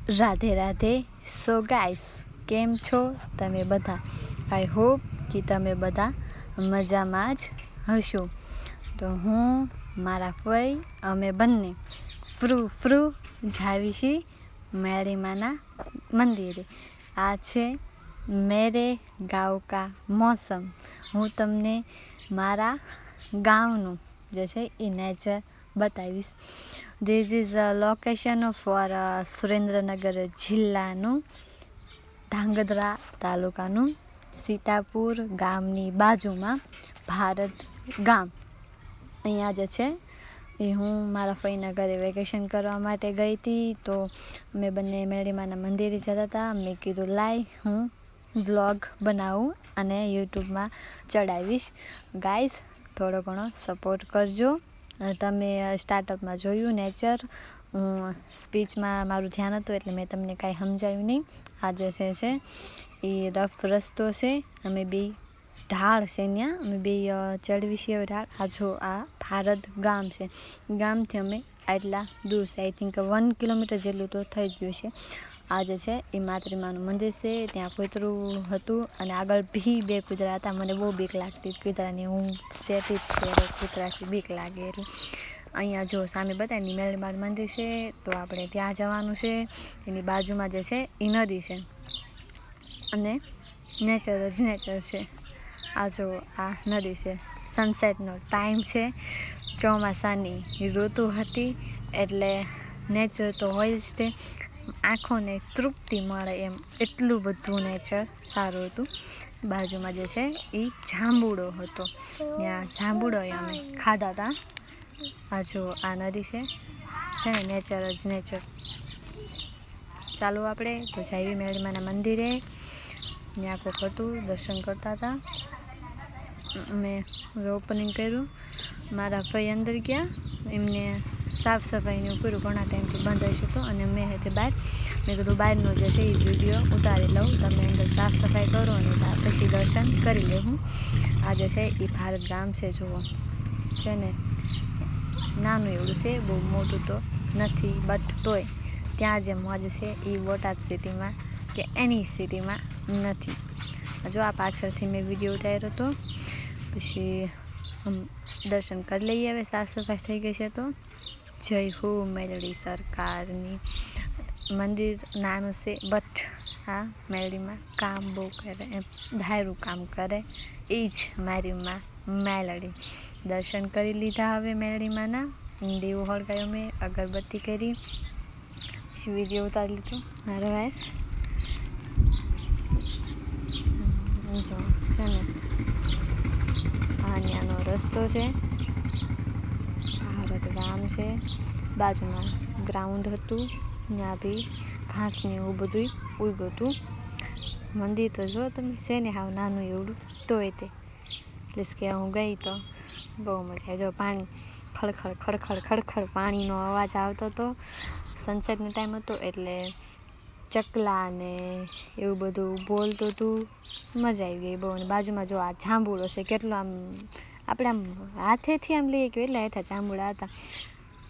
Radhe Radhe. So guys, કેમ છો તમે બધા? આઈ હોપ કે તમે બધા મજામાં જ હશો. તો હું મારા ફઈ અમે બંને ફ્રૂ જાવી છીએ મેળીમાના મંદિરે. આ છે મેરે ગાંવ કા મોસમ. હું તમને મારા ગામનું જે છે એ નેચર બતાવીશ. This is a location for Surendranagar જિલ્લાનું ધાંગધ્રા તાલુકાનું સીતાપુર ગામની બાજુમાં ભારત ગામ. અહીંયા જે છે એ હું મારા ફઈના ઘરે વેકેશન કરવા માટે ગઈ હતી. તો અમે બંને મેળીમાના મંદિરે જતા હતા. મેં કીધું લાય હું વ્લોગ બનાવું અને યુટ્યુબમાં ચડાવીશ. ગાઈઝ, થોડો ઘણો સપોર્ટ કરજો. તમે સ્ટાર્ટઅપમાં જોયું નેચર, હું સ્પીચમાં મારું ધ્યાન હતું એટલે મેં તમને કાંઈ સમજાવ્યું નહીં. આ જે છે એ રફ રસ્તો છે. અમે બે ઢાળ છે ત્યાં, અમે બે ચડવી છીએ ઢાળ. આ જો આ ભારત ગામ છે. ગામથી અમે આટલા દૂર છે, આઈ થિંક 1 કિલોમીટર જેટલું તો થઈ જ ગયું છે. આ જે છે એ માતૃમાનું મંદિર છે. ત્યાં કૂતરું હતું અને આગળ બી 2 કૂતરા હતા. મને બહુ બીક લાગતી કૂતરાની, હું સેટી જ કૂતરાથી બીક લાગે એટલે. અહીંયા જો સામે બતાવીને મેળીમાનું મંદિર છે, તો આપણે ત્યાં જવાનું છે. એની બાજુમાં જે છે એ નદી છે અને નેચર જ નેચર છે. આ જો આ નદી છે. સનસેટનો ટાઈમ છે. ચોમાસાની ઋતુ હતી એટલે નેચર તો હોય જ તે. આંખોને તૃપ્તિ મળે એમ એટલું બધું નેચર સારું હતું. બાજુમાં જે છે એ જાંબુડો હતો. ત્યાં જાંબુડો અમે ખાધા હતા. આ જો આ નદી છે ને નેચર જ નેચર. ચાલો આપણે તો જઈએ મેળીમાના મંદિરે. ત્યાં કોક હતું, દર્શન કરતા હતા. મેં હવે ઓપનિંગ કર્યું. મારા ભાઈ અંદર ગયા, એમને સાફ સફાઈનું કર્યું. ઘણા ટાઈમથી બંધ હશે તો, અને મેં હતી બહાર. મેં કીધું બહારનો જે છે એ વિડીયો ઉતારી લઉં, તમે અંદર સાફ સફાઈ કરો અને પછી દર્શન કરી લેવું. આ જે છે એ ભારત ગામ છે. જુઓ છે ને, નાનું એવું છે, બહુ મોટું તો નથી, બટ તોય ત્યાં જે મોજ છે એ બોટાદ સિટીમાં કે એની સિટીમાં નથી. જો આ પાછળથી મેં વિડીયો ઉતાર્યો હતો. પછી દર્શન કરી લઈએ. હવે સાફ સફાઈ થઈ ગઈ છે તો જય હો મેલડી સરકારની. મંદિર નાનું છે બટ આ મેલડીમાં કામ બહુ કરે, એમ ધાર્યું કામ કરે. એ જ મારી માં મેલડી. દર્શન કરી લીધા. હવે મેલડીમાંના દીવો હળગાવ્યો, મેં અગરબત્તી કરી, પછી વિડીયો ઉતારી લીધો મારો વાર. જો છે ને આ ત્યાંનો રસ્તો છે. ભારત ગામ છે. બાજુમાં ગ્રાઉન્ડ હતું, ત્યાં બી ઘાસ ને એવું બધું ઉગ્યું હતું. મંદિર તો જો તમે છે ને હાવ નાનું એવડું, તોય તે એટલે કે હું ગઈ તો બહુ મજા આવી. જો પાણી ખડખડ ખડખડ ખડખડ પાણીનો અવાજ આવતો હતો. સનસેટનો ટાઈમ હતો એટલે ચકલા ને એવું બધું બોલતું હતું. મજા આવી ગઈ બહુ. અને બાજુમાં જો આ જાંબુડો છે, કેટલો આમ આપણે આમ હાથેથી આમ લઈએ કે એટલા હેઠા જાંબુડા હતા.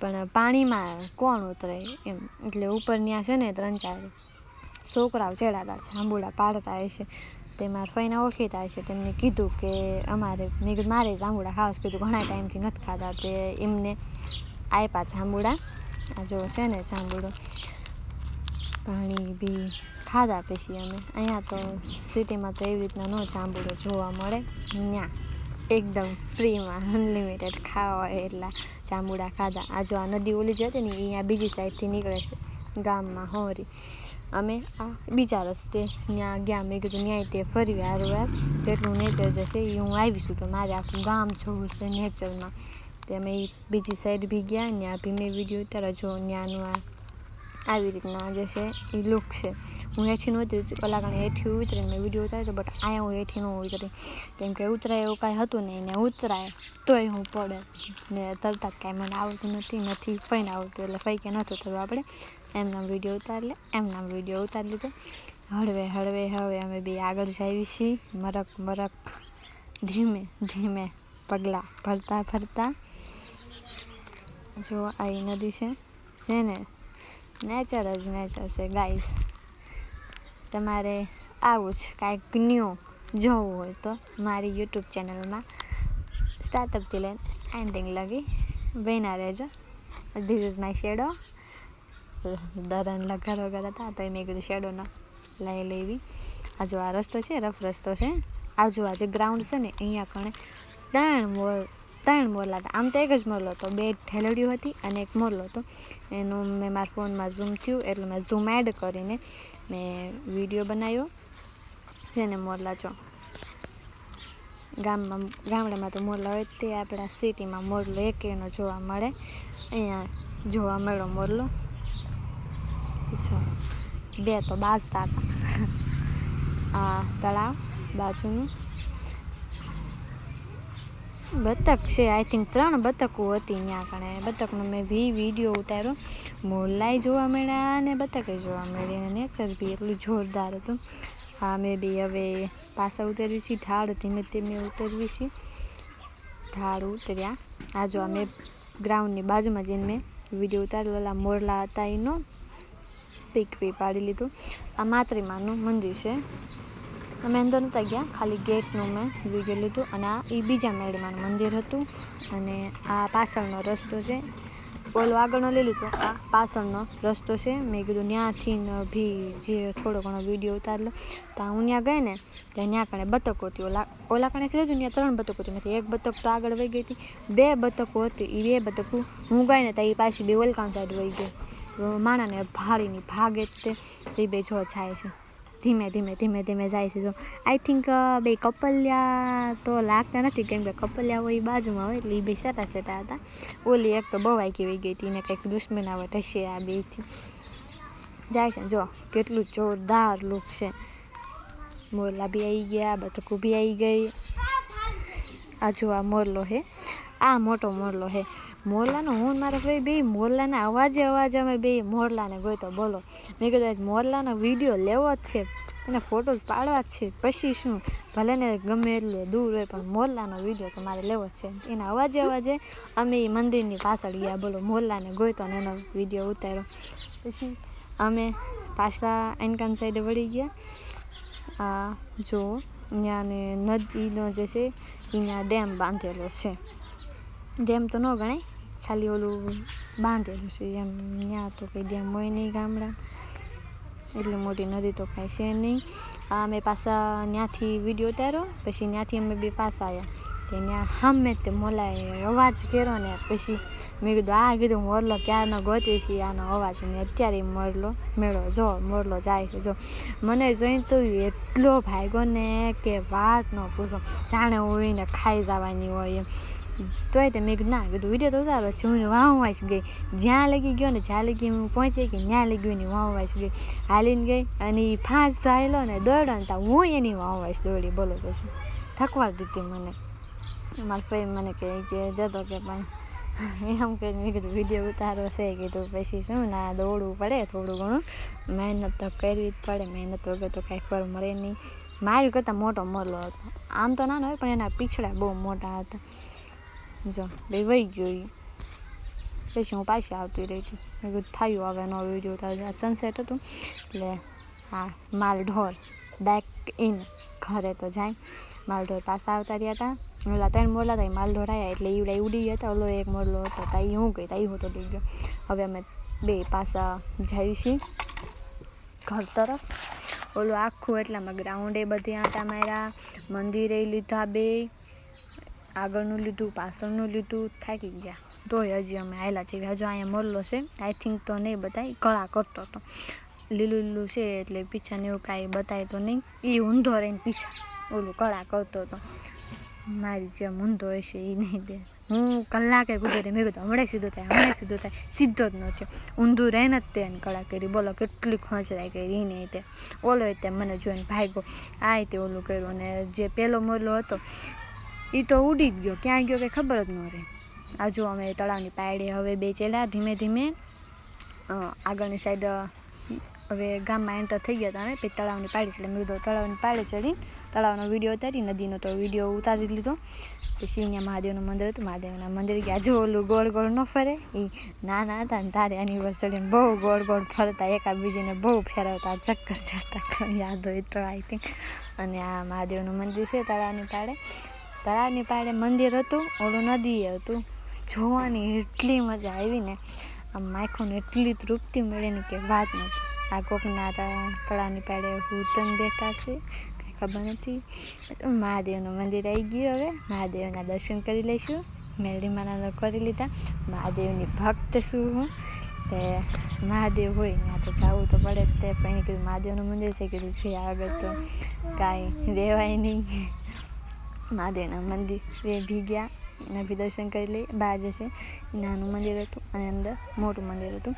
પણ પાણીમાં કોણ ઉતરે એમ, એટલે ઉપર ત્યાં છે ને 3-4 છોકરાઓ ચડાતા જાંબુડા પાડતા હશે. તે મારા ફઈના ઓળખીતા હશે. તેમને કીધું કે અમારે, મેં કીધું મારે જાંબુડા ખાવા. કીધું ઘણા ટાઈમથી નથી ખાતા. તે એમને આપ્યા જાંબુડા. આ જો છે ને જાંબુડો. પાણી બી ખાધા. પછી અમે અહીંયા તો સિટીમાં તો એવી રીતના ન જાંબુડો જોવા મળે. ત્યાં એકદમ ફ્રીમાં અનલિમિટેડ ખાવા હોય એટલા જાંબુડા ખાધા. આ જો આ નદી ઓલી જતી ને અહીંયા બીજી સાઈડથી નીકળે છે ગામમાં હોરી. અમે આ બીજા રસ્તે ત્યાં ગયા. મેં કીધું ત્યાંય તે ફરી વાર કેટલું નેચર જશે એ હું આવીશું તો મારે આખું ગામ જોવું છે નેચરમાં. તે અમે એ બીજી સાઈડ બી ગયા. ત્યાં બી મેં વિડીયો ઉતાર્યો. જો ત્યાંનું આ આવી રીતના જે છે એ લુક છે. હું હેઠી નહોતી ઉતરી, કલાકાને હેઠી ઉતરીને મેં વિડીયો ઉતાર્યો, બટ અહીંયા હું હેઠી ન ઉતરી કેમ કે ઉતરાય એવું કાંઈ હતું નહીં. ને ઉતરાય તોય હું પડે ને તરતા કાંઈ મને આવડતું નથી ફઈને આવડતું, એટલે ફઈ કે નહોતું થયું. આપણે એમના વિડીયો ઉતારી લે, એમના વિડીયો ઉતારી લીધો. હળવે હવે અમે બે આગળ જઈએ છીએ. મરક ધીમે ધીમે પગલાં ભરતા. જો આ નદી છે ને નેચર જ નેચર છે ગાઈસ. તમારે આવું જ કાંઈક ન્યૂ જોવું હોય તો મારી યુટ્યુબ ચેનલમાં સ્ટાર્ટઅપથી લઈને એન્ડિંગ લગી બન્યા રહેજો. This is my shadow. દરન લગાડો હતા તો મેં કીધું શેડોનો લઈ લેવી. આ જો આ રસ્તો છે, રફ રસ્તો છે. આજુબાજુ ગ્રાઉન્ડ છે ને અહીંયા કણે ત્રણ મોરલા હતા. આમ તો એક જ મોરલો હતો, 2 ઠેલડીઓ હતી અને એક મોરલો હતો. એનું મેં મારા ફોનમાં ઝૂમ થયું એટલે મેં ઝૂમ એડ કરીને મેં વિડીયો બનાવ્યો છે ને. મોરલા જો ગામડામાં તો મોરલા હોય, તે આપણા સિટીમાં મોરલો એકેયનો જોવા મળે. અહીંયા જોવા મળ્યો મોરલો. 2 તો બાજતા હતા. આ તળાવ બાજુનું બતક છે. આઈ થિંક 3 બતકો હતી ત્યાં કણે. બતકનો મેં વિડીયો ઉતાર્યો. મોરલાય જોવા મળ્યા અને બતકે જોવા મળી અને નેચર બી એટલું જોરદાર હતું. હા, મેં બી હવે પાછા ઉતરવી છીએ. ઢાળ ધીમે ધીમે ઉતરવી છીએ. ઢાળ ઉતર્યા. આ જો મેં ગ્રાઉન્ડની બાજુમાં જઈને મેં વિડીયો ઉતારેલો. ઓલા મોરલા હતા એનો પીક પાડી લીધું. આ માતૃમાનું મંદિર છે. અમે અંદર નહોતા ગયા, ખાલી ગેટનું મેં વિડીયો લીધું. અને આ એ બીજા મેળીમાનું મંદિર હતું. અને આ પાછળનો રસ્તો છે. ઓલો આગળનો લઈ લીધો, આ પાછળનો રસ્તો છે. મેં કીધું ત્યાંથી બી જે થોડો ઘણો વિડીયો ઉતારેલો. તો હું ત્યાં ગઈ ને ત્યાં કણે બતકો હતી. ઓલા કણેથી લીધું ત્યાં 3 બતકો હતી. નથી એક બતક તો આગળ વહી ગઈ હતી. 2 બતકો હતી. એ 2 બતકો હું ગઈ ને તો એ પાછી બે ઓલકાન સાઈડ વહી ગઈ. માણાને ભાળીની ભાગે જ તે બે જો જાય છે. ધીમે ધીમે જાય છે. જો આઈ થિંક બે કપલિયા તો લાગતા નથી, કેમ કે કપલિયા હોય એ બાજુમાં હોય એટલે એ બે સેટા હતા. ઓલી એક તો બવાઈ કેવી ગઈ હતી, એને કંઈક દુશ્મનાવટ હશે આ બેથી. જાય છે જો કેટલું જોરદાર લુક છે. મોરલા બી આવી ગયા, બતકું બી આવી ગઈ. આ જો આ મોરલો હે, આ મોટો મોરલો હે. મોરલાનો હું મારા ભાઈ બે મોરલાના અવાજે અમે બે મોરલાને ગોતો. બોલો, મેં કીધું આજ મોરલાનો વિડીયો લેવો જ છે, એને ફોટોસ પાડવા જ છે. પછી શું, ભલે ને ગમે એટલું દૂર હોય પણ મોરલાનો વિડીયો તો મારે લેવો જ છે. એના અવાજે અમે એ મંદિરની પાછળ ગયા. બોલો, મોરલાને ગોતો ને એનો વિડીયો ઉતાર્યો. પછી અમે પાછા એનકાન સાઈડે વળી ગયા. આ જો ત્યાંને નદીનો જે છે અહીંયા ડેમ બાંધેલો છે. ડેમ તો ન ગણાય, ખાલી ઓલું બાંધેલું છે એમ. ત્યાં તો કંઈ ડેમ હોય નહીં ગામડા, એટલી મોટી નદી તો કાંઈ છે નહીં. અમે પાછા ત્યાંથી વિડીયો ઉતાર્યો. પછી ત્યાંથી અમે બે પાછા આવ્યા. ત્યાં સામે તે મોલાએ અવાજ કર્યો ને પછી મેં કીધું મોરલો ક્યારનો ગોતવી છે આનો અવાજ. ને અત્યારે મોરલો મેળો જો મોરલો જાય છે. જો મને જોઈને તો એટલો ભાગ્યો ને કે વાત ન પૂછો, જાણે હું એને ખાઈ જવાની હોય એમ. તોય તે મેં કીધું ના, કીધું વિડીયો તો ઉતારો છે. હું વાંચ ગઈ, જ્યાં લગી ગયો ને જ્યાં લગી હું પહોંચી ગઈ ત્યાં લગી એની વાંચ ગઈ. હાલીને ગઈ અને એ ફાંસ ચાલ્યો ને દોડ્યો ને ત્યાં હું એની વાંચ દોડી. બોલો પછી થકવા દીધી મને. મારા ભાઈ મને કહે કે દેતો કે પણ એમ કે મેં કીધું વિડીયો ઉતારો છે કીધું પછી શું ના દોડવું પડે, થોડું ઘણું મહેનત તો કરવી જ પડે. મહેનત વગર તો કાંઈ ફળ મળે નહીં. મારી કરતાં મોટો મોરલો હતો. આમ તો નાનો હોય પણ એના પીછડા બહુ મોટા હતા. જો બે વહી ગયો. પછી હું પાછી આવતી રહી હતી. મેં કીધું થયું હવે નવો વિડીયો ઉતારજો. આ સનસેટ હતું એટલે હા માલઢોર બેક ઇન ઘરે તો જાય. માલઢોર પાછા આવતા રહ્યા હતા. ઓલા 3 મોરલા હતા, માલઢોર આવ્યા એટલે ઈવડા ઉડી ગયા હતા. ઓલો એક મોરલો હતો તાઈ હું ગઈ, તાઈ હોતો લઈ ગયો. હવે અમે બે પાછા જઈએ છીએ ઘર તરફ. ઓલું આખું એટલામાં ગ્રાઉન્ડે બધી આંટા માર્યા, મંદિરે લીધા, બે આગળનું લીધું, પાછળનું લીધું, થાકી ગયા. તોય હજી અમે આવેલા છીએ. હજુ અહીંયા મોરલો છે, આઈ થિંક તો નહીં બતાય, કળા કરતો હતો. લીલું છે એટલે પીછાને એવું કાંઈ બતાય તો નહીં. એ ઊંધો રહીને પીછા ઓલું કળા કરતો હતો. મારી જેમ ઊંધો હશે એ નહીં દે. હું કલાકે ગુજરી, મેં કીધું હમણાં સીધો થાય, સીધો જ ન થયો. ઊંધું રહીને જ તેને કળા કરી. બોલો કેટલી ખોંચરાઈ કરી એને તે. ઓલો તે મને જોઈને ભાગ્યો. આ તે ઓલું કર્યું. અને જે પહેલો મોરલો હતો એ તો ઉડી જ ગયો, ક્યાં ગયો કંઈ ખબર જ ન રહે. આ જો અમે તળાવની પાયડે હવે બે ચેલા ધીમે ધીમે આગળની સાઈડ હવે ગામમાં એન્ટર થઈ ગયા હતા અમે, પછી તળાવની પાડી, એટલે મેં કીધું તળાવની પાડે ચડી તળાવનો વિડીયો ઉતારી, નદીનો તો વિડીયો ઉતારી લીધો. પછી અહીંયા મહાદેવનું મંદિર હતું, મહાદેવના મંદિર ગયા. જો ઓલું ગોળ ગોળ ન ફરે, એ નાના હતા ને તારે એનિવર્સરીને બહુ ગોળ ગોળ ફરતા, એકાબીજીને બહુ ફેરવતા, ચક્કર ચડતા, યાદ હોય તો આઈ થિંક. અને આ મહાદેવનું મંદિર છે તળાવની પાડે. તળાવની પાડે મંદિર હતું, ઓલું નદીએ હતું. જોવાની એટલી મજા આવી ને, આમ માખોને એટલી તૃપ્તિ મળે ને કે વાત નથી. આ કોકના તળાવની પાડે હુતન બેઠા છે, કાંઈ ખબર નથી. મહાદેવનું મંદિર આવી ગયું. હવે મહાદેવના દર્શન કરી લઈશું. મેરડીમાના કરી લીધા. મહાદેવની ભક્ત છું હું, તે મહાદેવ હોય ત્યાં તો જવું તો પડે જ. તે પણ કીધું મહાદેવનું મંદિર છે, કીધું છે આગળ તો કાંઈ રહેવાય નહીં. મહાદેવના મંદિરે ભી ગયા, એના બી દર્શન કરી લઈએ. બહાર જશે નાનું મંદિર હતું અને અંદર મોટું મંદિર હતું.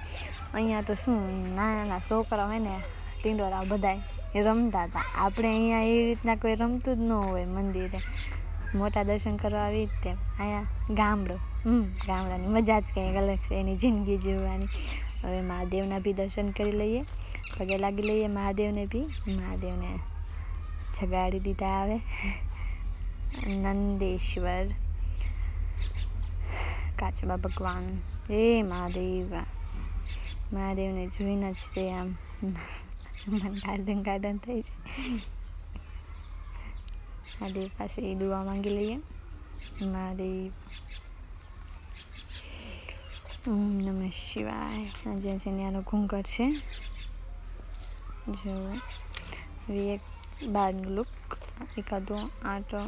અહીંયા તો શું નાના નાના છોકરા હોય ને, ટીંડોળા બધાય રમતા હતા. આપણે અહીંયા એ રીતના કોઈ રમતું જ ન હોય મંદિરે. મોટા દર્શન કરવા આવી જ તેમ. અહીંયા ગામડાની મજા જ કંઈક અલગ છે, એની જિંદગી જીવવાની. હવે મહાદેવના બી દર્શન કરી લઈએ, પગે લાગી લઈએ મહાદેવને બી. મહાદેવને જગાડી દીધા. આવે નંદેશ્વર કાચબા ભગવાન, હે મહાદેવ. મહાદેવને જોઈને જ તે આમ મને ગાર્ડન થઈ જાય. મહાદેવ પાસે એ દુઆ માંગી લઈએ. મહાદેવ ઓમ નમઃ શિવાય. આજે છે ત્યાંનો ઘૂંઘટ છે. જો એક બહારનું લુક, એકાદો આંટો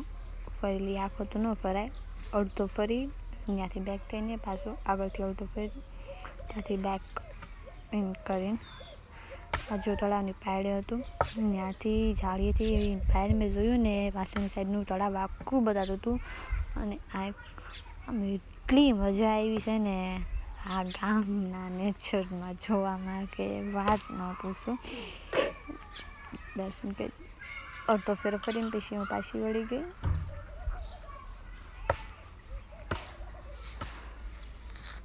ફરેલી આંખો તો ન ફરાય, અડધો ફરી ત્યાંથી બેક થઈને પાછું આગળથી અડધો ફરી ત્યાંથી બેક ઇન કરીને હજુ તળાવની પાડે હતું. ત્યાંથી જાળીએથી બહાર મેં જોયું ને, પાછળની સાઈડનું તળાવ આખું બતાતું હતું. અને આમ એટલી મજા આવી છે ને આ ગામના નેચરમાં જોવામાં કે વાત ન પૂછો. દર્શન કરી અડધો ફેરો ફરીને પછી હું પાછી વળી ગઈ.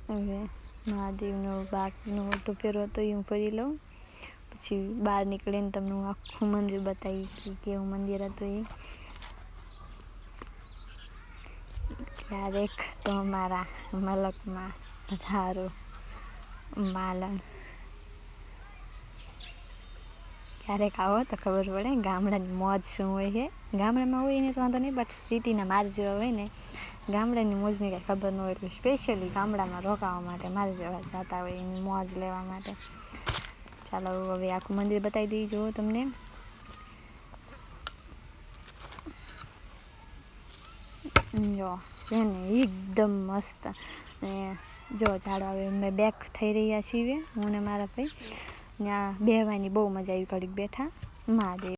હવે મહાદેવનો બાકીનો અડધો ફેરો હતો એ હું ફરી લઉં. પછી બહાર નીકળીને તમને હું આખું મંદિર બતાવી કે કેવું મંદિર હતું એ. ક્યારેક તો અમારા મલકમાં પધારો માલણ, ક્યારેક આવો તો ખબર પડે ગામડાની મોજ શું હોય છે. ગામડામાં હોય ને તો વાંધો નહીં, બટ સિટીના માર જેવા હોય ને, ગામડાની મોજની કાંઈ ખબર ન હોય. એટલે સ્પેશિયલી ગામડામાં રોકાવા માટે મારે જેવા જતા હોય એની મોજ લેવા માટે. ચાલો હવે આખું મંદિર બતાવી દઈ જો તમને. જો છે ને એકદમ મસ્ત. અને જો ઝાડવા હવે અમે બેક થઈ રહ્યા છીએ, હું ને મારા ભાઈ. ત્યાં બેહવાની બહુ મજા આવી, ઘડીક બેઠા. મહાદેવ